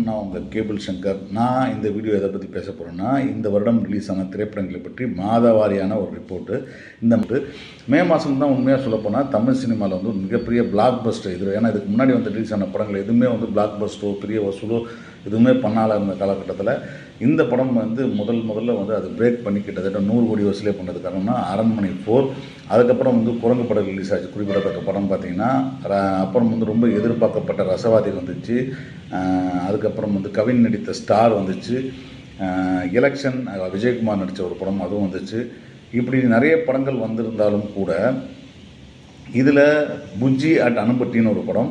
நான் உங்கள் கேபிள் சங்கர். நான் இந்த வீடியோ எதை பற்றி பேச போகிறேன்னா, இந்த வருடம் ரிலீஸ் ஆன திரைப்படங்களை பற்றி மாதவாரியான ஒரு ரிப்போர்ட்டு. இந்த மே மாதம் தான் உண்மையாக சொல்லப்போனால் தமிழ் சினிமாவில் வந்து ஒரு மிகப்பெரிய பிளாக் பஸ்டர் இது. ஏன்னா இதுக்கு முன்னாடி வந்து ரிலீஸ் ஆன படங்கள் எதுவுமே வந்து பிளாக் பஸ்டரோ பெரிய வசூலோ எதுவுமே பண்ணால இருந்த காலகட்டத்தில் இந்த படம் வந்து முதல்ல வந்து அது பிரேக் பண்ணி கிட்டத்தட்ட 100 கோடி வசூலே பண்ணது. காரணம்னா அரண்மனை 4, அதுக்கப்புறம் வந்து குரங்கு படம் ரிலீஸ் ஆச்சு. குறிப்பிடத்தக்க படம் பார்த்திங்கன்னா, அப்புறம் வந்து ரொம்ப எதிர்பார்க்கப்பட்ட ரசவாதி வந்துச்சு. அதுக்கப்புறம் வந்து கவின் நடித்த ஸ்டார் வந்துச்சு. எலெக்ஷன் விஜயகுமார் நடித்த ஒரு படம் அதுவும் வந்துச்சு. இப்படி நிறைய படங்கள் வந்திருந்தாலும் கூட இதில் புஜ்ஜி அட் அனுபட்டின்னு ஒரு படம்.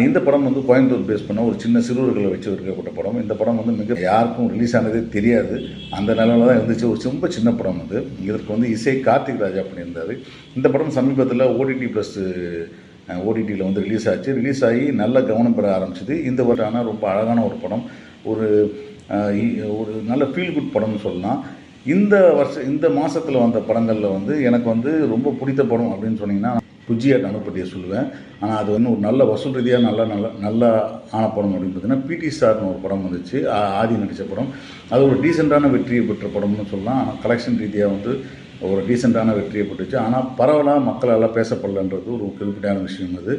இந்த படம் வந்து கோயம்புத்தூர் பேஸ் பண்ண ஒரு சின்ன சிறுவர்களை வச்சு இருக்கப்பட்ட படம். இந்த படம் வந்து யாருக்கும் ரிலீஸ் ஆனதே தெரியாது, அந்த நிலையில் தான் இருந்துச்சு. ஒரு ரொம்ப சின்ன படம் அது. இதற்கு வந்து இசை கார்த்திக் ராஜா பண்ணியிருந்தார். இந்த படம் சமீபத்தில் ஓடிடியில் வந்து ரிலீஸ் ஆச்சு. ரிலீஸ் ஆகி நல்ல கவனம் பெற ஆரம்பிச்சிது. இந்த வருடம் ரொம்ப அழகான ஒரு படம், ஒரு நல்ல ஃபீல் குட் படம்னு சொல்லலாம். இந்த மாதத்தில் வந்த படங்களில் வந்து எனக்கு வந்து ரொம்ப பிடித்த படம் அப்படின்னு சொன்னிங்கன்னா புஜ்ஜி அட் அனுபட்டியை சொல்லுவேன். ஆனால் அது வந்து ஒரு நல்ல வசூல் ரீதியாக நல்ல ஆன படம் அப்படின்னு பார்த்தீங்கன்னா பிடி ஸ்டார்னு ஒரு படம் வந்துச்சு. ஆதி நடித்த படம். அது ஒரு டீசெண்டான வெற்றியை பெற்ற படம்னு சொல்லலாம். ஆனால் கலெக்ஷன் ரீதியாக வந்து ஒரு டீசெண்டான வெற்றியை பெற்றுச்சு. ஆனால் பரவலாக மக்களால் பேசப்படலன்றது ஒரு குறிப்பிட்டான விஷயம் அது.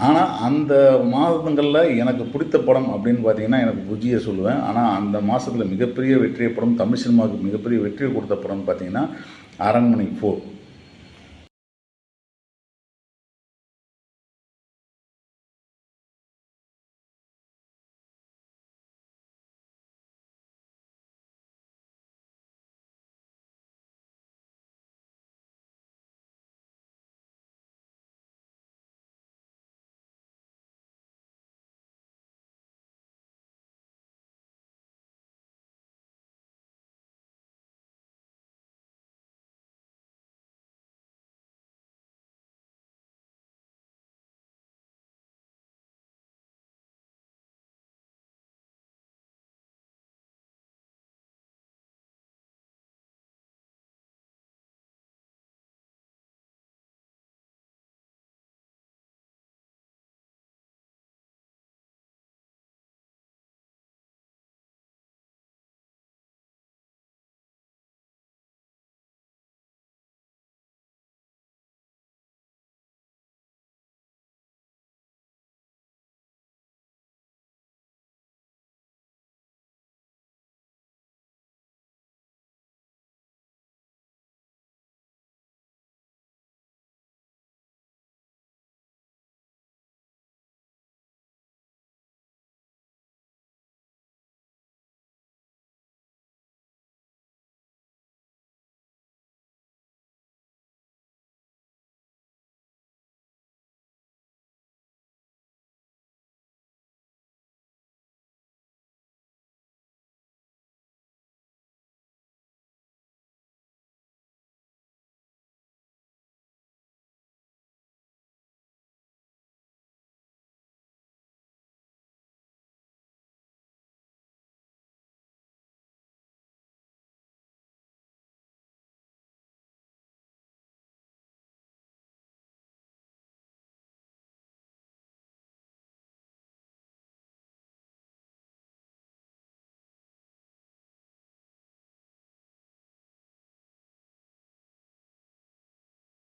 ஆனால் அந்த மாதங்களில் எனக்கு பிடித்த படம் அப்படின்னு பார்த்தீங்கன்னா எனக்கு புஜ்ஜியை சொல்லுவேன். ஆனால் அந்த மாதத்தில் மிகப்பெரிய வெற்றியை படம், தமிழ் சினிமாவுக்கு மிகப்பெரிய வெற்றியை கொடுத்த படம்னு பார்த்தீங்கன்னா அரண்மனை 4.